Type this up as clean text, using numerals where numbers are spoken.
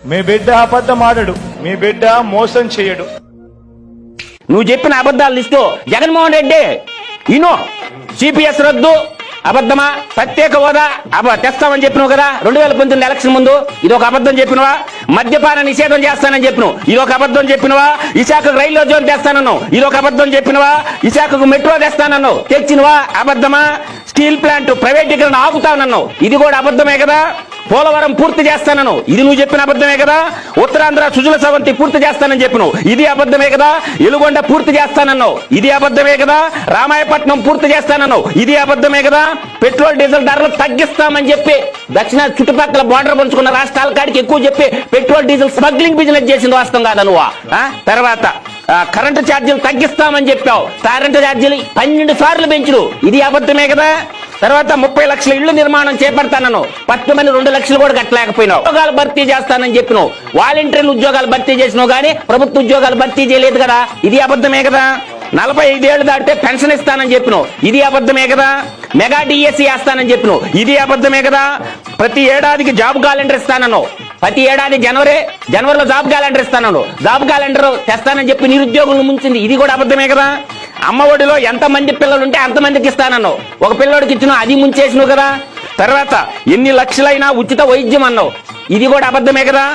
మీ బిడ్డ అబద్ధం ఆడడు, మీ బిడ్డ మోసం చేయడు. నువ్వు చెప్పిన అబద్ధాలు list Jaganmohan Reddy Eno CPS రద్దు అబద్ధమా, ప్రత్యేక హోదా తెస్తామని చెప్పినావు కదా 2019 ఎలక్షన్ ముందు, ఇది ఒక అబద్ధం చెప్పినవా? మద్యపాన నిషేధం చేస్తానని చెప్పినావు, ఇది ఒక అబద్ధం చెప్పినవా? విశాఖకు రైల్వే జోన్ తెస్తానన్నావు, ఇది ఒక అబద్ధం చెప్పినవా? విశాఖకు మెట్రో తెస్తానన్నావు, తెచ్చినవా? అబద్ధమా? స్టీల్ ప్లాంట్ ప్రైవేటీకరణ ఆపుతానన్నావు, ఇది కూడా అబద్ధమే కదా? పోలవరం పూర్తి చేస్తానను, ఇది నువ్వు చెప్పిన అబద్ధమే కదా? ఉత్తరాంధ్ర సుజల సవంతి పూర్తి చేస్తానని చెప్పినావు, ఇది అబద్ధమే కదా? ఎలుగొండ పూర్తి చేస్తానన్నావు, ఇది అబద్ధమే కదా? రామాయపట్నం పూర్తి చేస్తానన్నావు, ఇది అబద్ధమే కదా? పెట్రోల్ డీజిల్ ధరలు తగ్గిస్తామని చెప్పి దక్షిణ చుట్టుపక్కల బార్డర్ పంచుకున్న రాష్ట్రాల కాడికి ఎక్కువ చెప్పి పెట్రోల్ డీజిల్ స్మగ్లింగ్ బిజినెస్ చేసింది వాస్తవం కాదా నువ్వు? తర్వాత కరెంటు ఛార్జీలు తగ్గిస్తామని చెప్పావు, కరెంటు ఛార్జీలు 12 సార్లు పెంచుడు, ఇది అబద్ధమే కదా? తర్వాత 30 లక్షల ఇళ్లు నిర్మాణం చేపడతానను, 10 మంది 2 లక్షలు కూడా కట్టలేకపోయినావు. ఉద్యోగాలు భర్తీ చేస్తానని చెప్పినావు, వాలంటీర్లు ఉద్యోగాలు భర్తీ చేసినావు కానీ ప్రభుత్వ ఉద్యోగాలు భర్తీ చేయలేదు కదా, ఇది అబద్ధమే కదా? 45 ఏళ్లు దాటితే పెన్షన్ ఇస్తానని చెప్పినావు, ఇది అబద్ధమే కదా? మెగా డిఎస్సీ వేస్తానని చెప్పినావు, ఇది అబద్ధమే కదా? ప్రతి ఏడాదికి జాబ్ క్యాలెండర్ ఇస్తానన్నావు, ప్రతి ఏడాది జనవరిలో జాబ్ క్యాలెండర్ ఇస్తానన్నావు, జాబ్ క్యాలెండర్ తెస్తానని చెప్పి నిరుద్యోగులను ముంచింది, ఇది కూడా అబద్ధమే కదా? అమ్మ ఒడిలో ఎంతమంది పిల్లలుంటే అంతమందికి ఇస్తానన్నావు, ఒక పిల్లోడికి ఇచ్చినావు, అది ముంచేసినావు కదా? తర్వాత ఎన్ని లక్షలైనా ఉచిత వైద్యం అన్నావు, ఇది కూడా అబద్ధమే కదా?